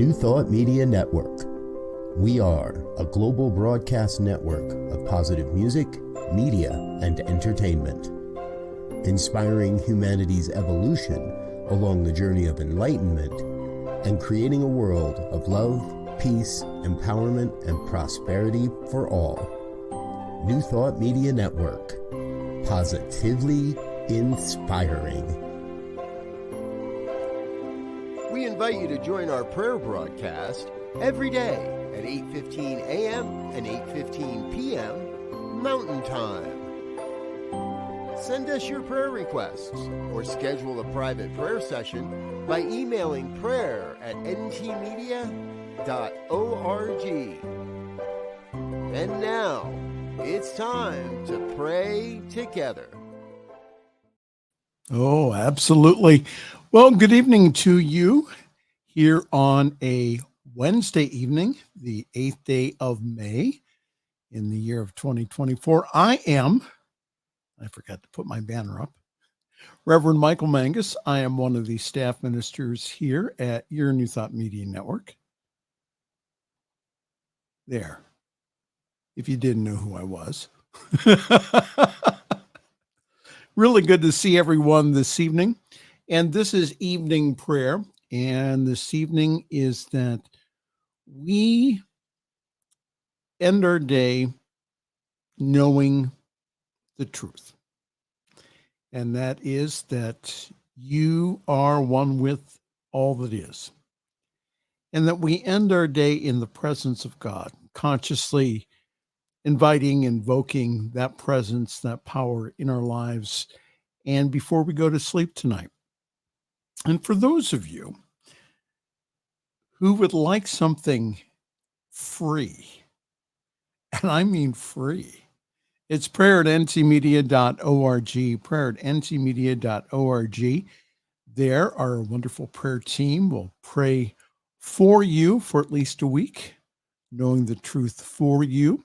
New Thought Media Network. We are a global broadcast network of positive music, media, and entertainment, inspiring humanity's evolution along the journey of enlightenment and creating a world of love, peace, empowerment, and prosperity for all. New Thought Media Network. Positively inspiring. We invite you to join our prayer broadcast every day at 8:15 a.m. and 8:15 p.m. Mountain Time. Send us your prayer requests or schedule a private prayer session by emailing prayer@ntmedia.org. And now, it's time to pray together. Oh, absolutely. Well, good evening to you here on a Wednesday evening, the 8th day of May in the year of 2024. I forgot to put my banner up, Reverend Michael Mangus. I am one of the staff ministers here at your New Thought Media Network. There, if you didn't know who I was. Really good to see everyone this evening. And this is evening prayer. And this evening is that we end our day knowing the truth. And that is that you are one with all that is. And that we end our day in the presence of God, consciously invoking that presence, that power in our lives, and before we go to sleep tonight. And for those of you who would like something free, and I mean free, it's prayer@ntmedia.org, prayer@ntmedia.org. There, our wonderful prayer team will pray for you for at least a week, knowing the truth for you.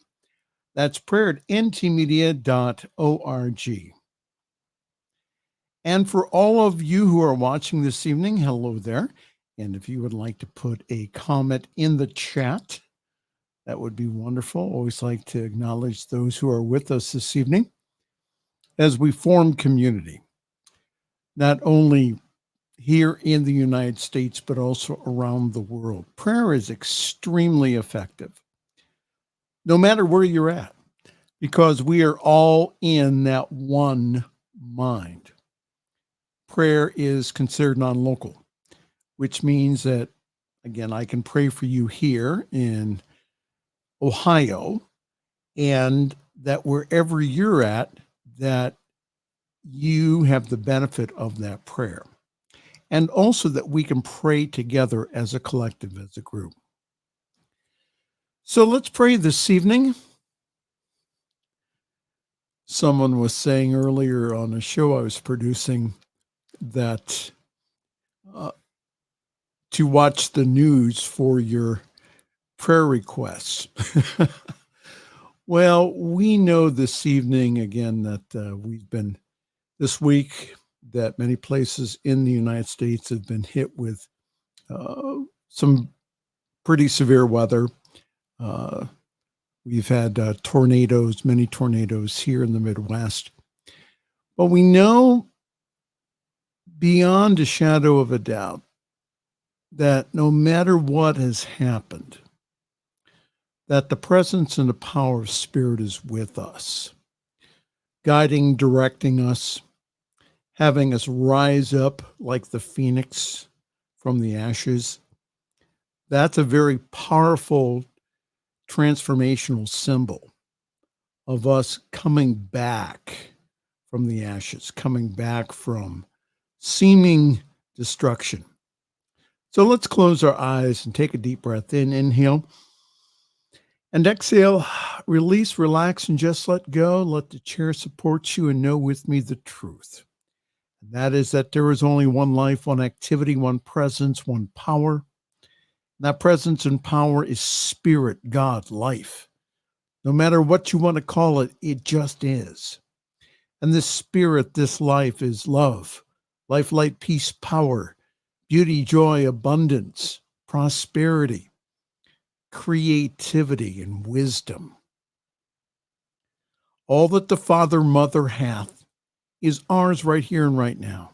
That's prayer@ntmedia.org. And for all of you who are watching this evening, hello there. And if you would like to put a comment in the chat, that would be wonderful. Always like to acknowledge those who are with us this evening as we form community, not only here in the United States, but also around the world. Prayer is extremely effective, no matter where you're at, because we are all in that one mind. Prayer is considered non-local, which means that, again, I can pray for you here in Ohio, and that wherever you're at, that you have the benefit of that prayer. And also that we can pray together as a collective, as a group. So let's pray this evening. Someone was saying earlier on a show I was producing that to watch the news for your prayer requests. Well, we know this evening again that we've been this week that many places in the United States have been hit with some pretty severe weather. We've had tornadoes, many tornadoes here in the Midwest. But we know beyond a shadow of a doubt that no matter what has happened, that the presence and the power of Spirit is with us, guiding, directing us, having us rise up like the phoenix from the ashes. That's a very powerful transformational symbol of us coming back from the ashes, coming back from seeming destruction. So let's close our eyes and take a deep breath in, inhale, and exhale, release, relax, and just let go. Let the chair support you and know with me the truth. And that is that there is only one life, one activity, one presence, one power. That presence and power is Spirit, God, life. No matter what you want to call it, it just is. And this Spirit, this life is love, life, light, peace, power, beauty, joy, abundance, prosperity, creativity, and wisdom. All that the Father, Mother hath is ours right here and right now.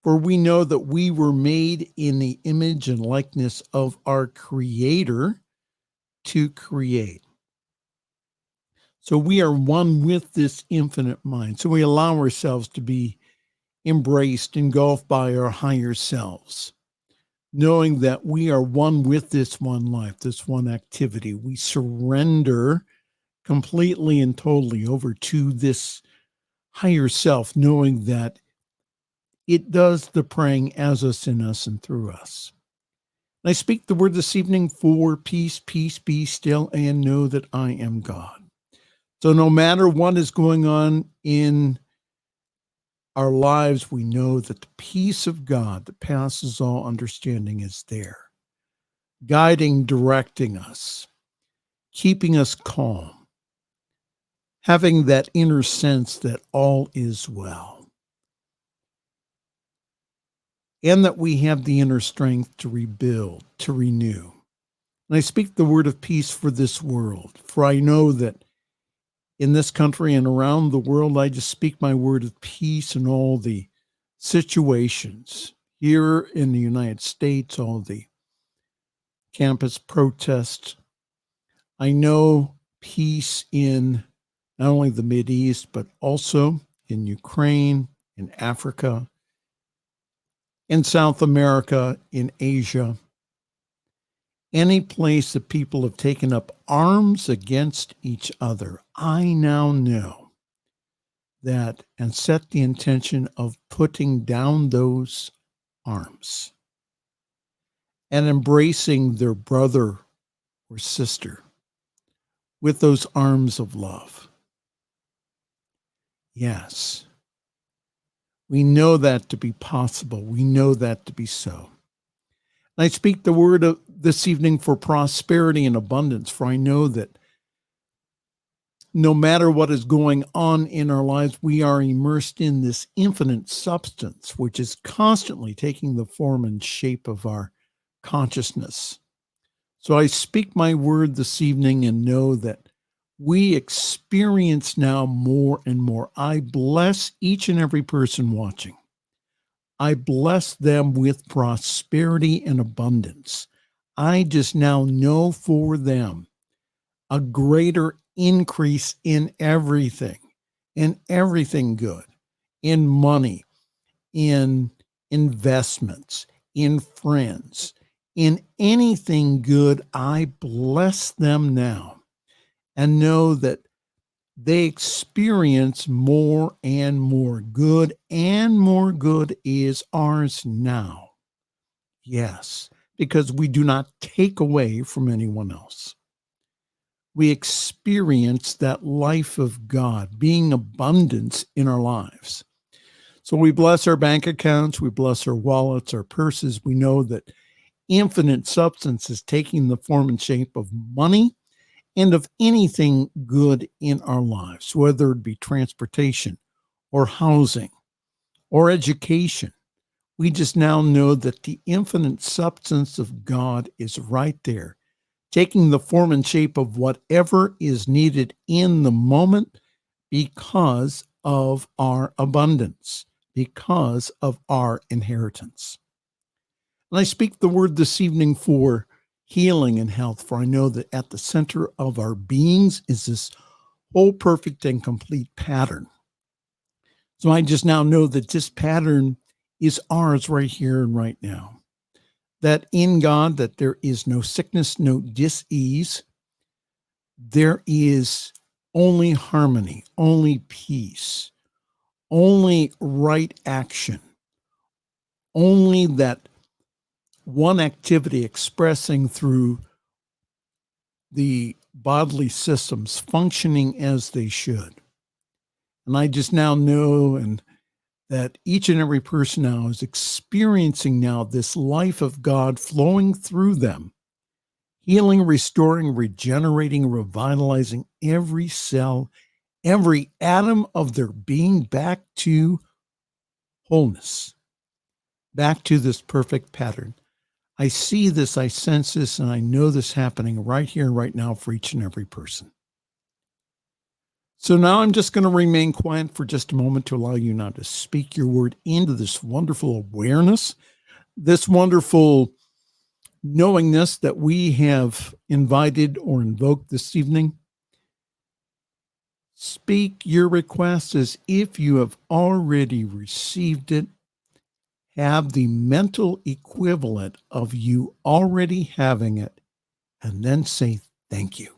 For we know that we were made in the image and likeness of our Creator to create. So we are one with this infinite mind. So we allow ourselves to be embraced, engulfed by our higher selves, knowing that we are one with this one life, this one activity. We surrender completely and totally over to this higher self, knowing that it does the praying as us, in us, and through us. And I speak the word this evening for peace, peace, be still, and know that I am God. So no matter what is going on in our lives, we know that the peace of God that passes all understanding is there, guiding, directing us, keeping us calm, having that inner sense that all is well, and that we have the inner strength to rebuild, to renew. And I speak the word of peace for this world, for I know that in this country and around the world, I just speak my word of peace in all the situations. Here in the United States, all the campus protests. I know peace in not only the Mideast, but also in Ukraine, in Africa, in South America, in Asia. Any place that people have taken up arms against each other, I now know that and set the intention of putting down those arms and embracing their brother or sister with those arms of love. Yes, we know that to be possible. We know that to be so. I speak the word of this evening for prosperity and abundance, for I know that no matter what is going on in our lives, we are immersed in this infinite substance, which is constantly taking the form and shape of our consciousness. So I speak my word this evening and know that we experience now more and more. I bless each and every person watching. I bless them with prosperity and abundance. I just now know for them a greater increase in everything good, in money, in investments, in friends, in anything good. I bless them now and know that they experience more and more good, and more good is ours now. Yes, because we do not take away from anyone else. We experience that life of God being abundance in our lives. So we bless our bank accounts, we bless our wallets, our purses. We know that infinite substance is taking the form and shape of money and of anything good in our lives, whether it be transportation or housing or education. We just now know that the infinite substance of God is right there, taking the form and shape of whatever is needed in the moment because of our abundance, because of our inheritance. And I speak the word this evening for healing and health, for I know that at the center of our beings is this whole perfect and complete pattern. So I just now know that this pattern is ours right here and right now. That in God, that there is no sickness, no dis-ease. There is only harmony, only peace, only right action, only that one activity expressing through the bodily systems functioning as they should. And I just now know and that each and every person now is experiencing now this life of God flowing through them, healing, restoring, regenerating, revitalizing every cell, every atom of their being back to wholeness, back to this perfect pattern. I see this, I sense this, and I know this happening right here, right now for each and every person. So now I'm just going to remain quiet for just a moment to allow you now to speak your word into this wonderful awareness, this wonderful knowingness that we have invited or invoked this evening. Speak your request as if you have already received it. Have the mental equivalent of you already having it, and then say thank you.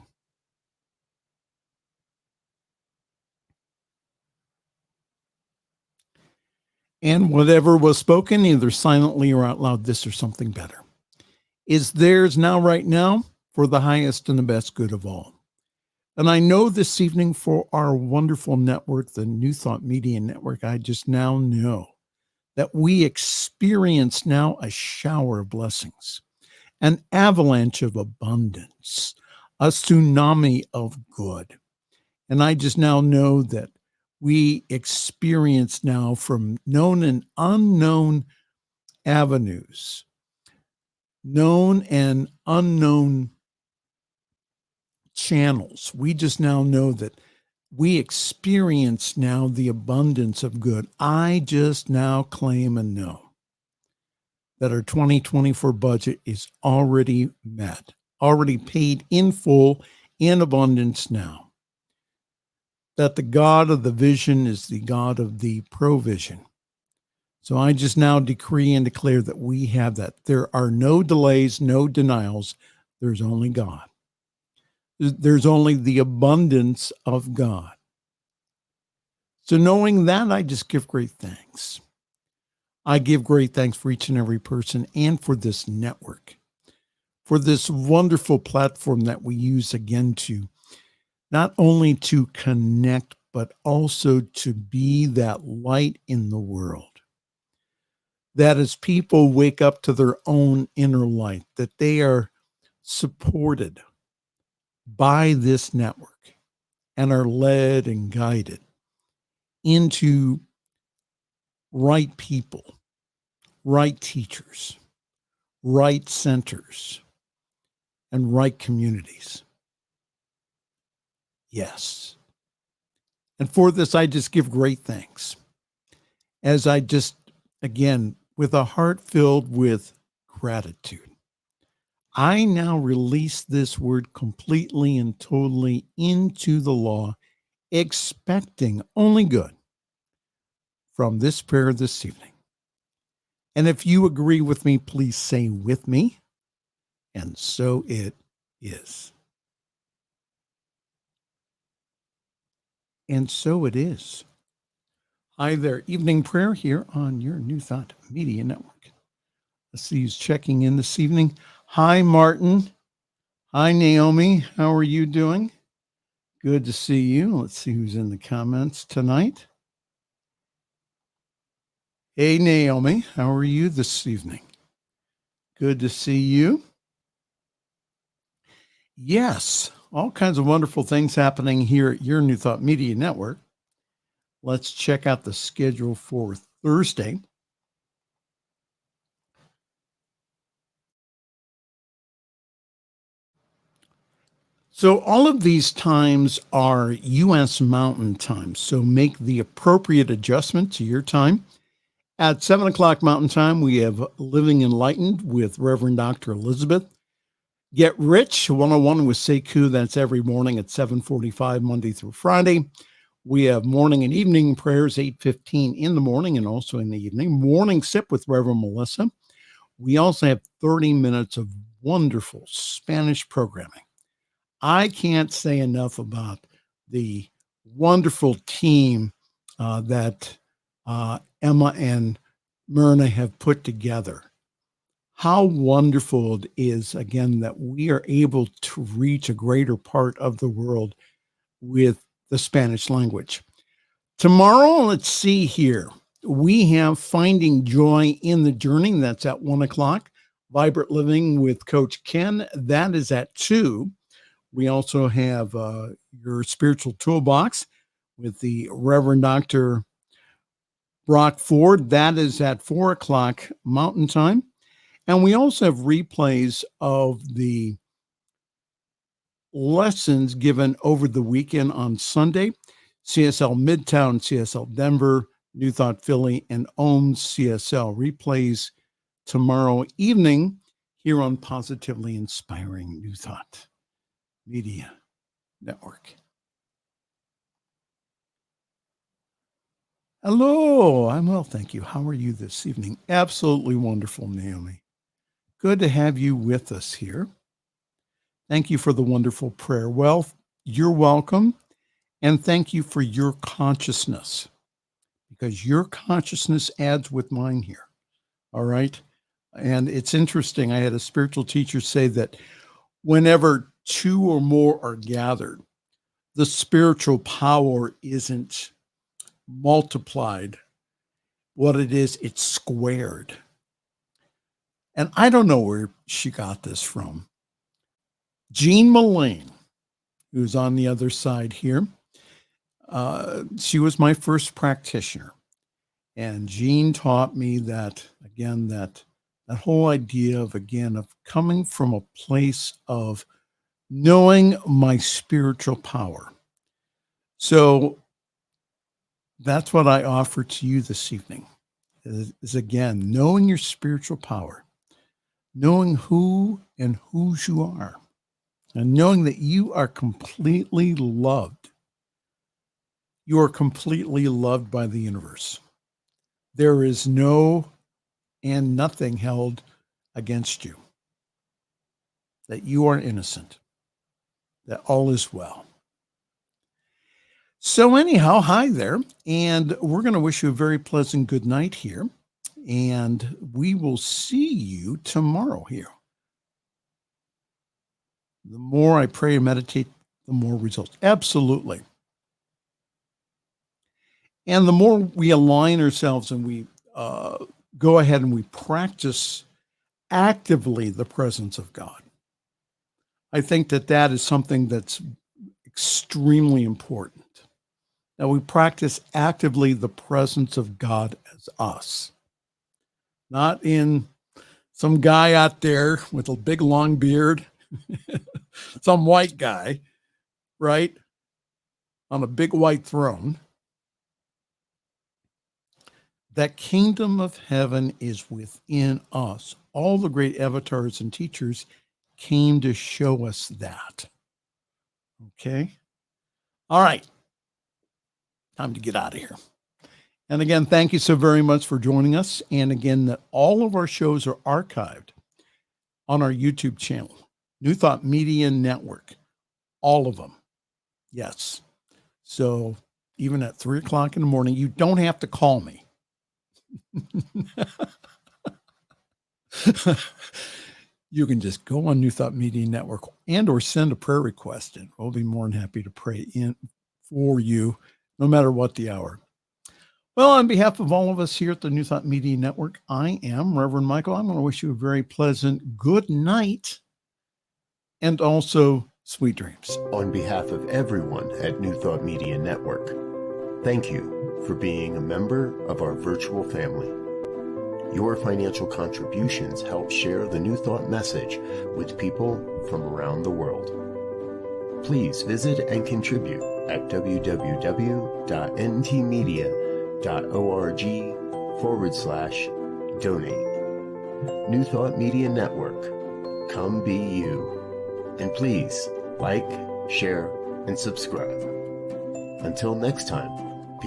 And whatever was spoken, either silently or out loud, this or something better, is theirs now, right now, for the highest and the best good of all. And I know this evening for our wonderful network, the New Thought Media Network, I just now know that we experience now a shower of blessings, an avalanche of abundance, a tsunami of good. And I just now know that we experience now from known and unknown avenues, known and unknown channels. We just now know that we experience now the abundance of good. I just now claim and know that our 2024 budget is already met, already paid in full, in abundance now. That the God of the vision is the God of the provision. So I just now decree and declare that we have that. There are no delays, no denials. There's only God. There's only the abundance of God. So knowing that, I just give great thanks. I give great thanks for each and every person and for this network, for this wonderful platform that we use again to not only to connect, but also to be that light in the world. That as people wake up to their own inner light, that they are supported by this network and are led and guided into right people, right teachers, right centers, and right communities. Yes. And for this, I just give great thanks. As I just, again, with a heart filled with gratitude, I now release this word completely and totally into the law, expecting only good from this prayer this evening. And if you agree with me, please say with me, and so it is. And so it is. Hi there, evening prayer here on your New Thought Media Network. Let's see who's checking in this evening. Hi, Martin. Hi, Naomi. How are you doing? Good to see you. Let's see who's in the comments tonight. Hey, Naomi. How are you this evening? Good to see you. Yes, all kinds of wonderful things happening here at your New Thought Media Network. Let's check out the schedule for Thursday. So all of these times are U.S. Mountain Time. So make the appropriate adjustment to your time. At 7 o'clock Mountain Time, we have Living Enlightened with Reverend Dr. Elizabeth. Get Rich 101 with Sekou. That's every morning at 7:45, Monday through Friday. We have morning and evening prayers, 8:15 in the morning and also in the evening. Morning Sip with Reverend Melissa. We also have 30 minutes of wonderful Spanish programming. I can't say enough about the wonderful team that Emma and Myrna have put together. How wonderful it is, again, that we are able to reach a greater part of the world with the Spanish language. Tomorrow, let's see here. We have Finding Joy in the Journey. That's at 1 o'clock. Vibrant Living with Coach Ken. That is at 2. We also have your Spiritual Toolbox with the Reverend Dr. Brock Ford. That is at 4 o'clock Mountain Time. And we also have replays of the lessons given over the weekend on Sunday. CSL Midtown, CSL Denver, New Thought Philly, and OHM's CSL replays tomorrow evening here on Positively Inspiring New Thought Media Network. Hello, I'm well, thank you. How are you this evening? Absolutely wonderful, Naomi. Good to have you with us here. Thank you for the wonderful prayer. Well, you're welcome. And thank you for your consciousness, because your consciousness adds with mine here. All right. And it's interesting. I had a spiritual teacher say that whenever two or more are gathered, the spiritual power isn't multiplied. What it is, it's squared. And I don't know where she got this from. Jean Mullane, who's on the other side here, she was my first practitioner. And Jean taught me that, again, that whole idea of coming from a place of knowing my spiritual power. So that's what I offer to you this evening, is again, knowing your spiritual power, knowing who and whose you are, and knowing that you are completely loved. You are completely loved by the universe. There is no and nothing held against you. That you are innocent. That all is well. So anyhow, hi there. And we're going to wish you a very pleasant good night here. And we will see you tomorrow here. The more I pray and meditate, the more results. Absolutely. And the more we align ourselves and we go ahead and we practice actively the presence of God, I think that is something that's extremely important. That we practice actively the presence of God as us. Not in some guy out there with a big long beard, some white guy, right? On a big white throne. That kingdom of heaven is within us. All the great avatars and teachers came to show us that. Okay? All right. Time to get out of here. And again, thank you so very much for joining us. And again, that all of our shows are archived on our YouTube channel, New Thought Media Network. All of them. Yes. So even at 3 o'clock in the morning, you don't have to call me. You can just go on New Thought Media Network and or send a prayer request in. We'll be more than happy to pray in for you, no matter what the hour. Well, on behalf of all of us here at the New Thought Media Network, I am Reverend Michael. I'm going to wish you a very pleasant good night and also sweet dreams. On behalf of everyone at New Thought Media Network, thank you for being a member of our virtual family. Your financial contributions help share the New Thought message with people from around the world. Please visit and contribute at www.ntmedia.org/donate. New Thought Media Network, come be you. And please like, share, and subscribe. Until next time.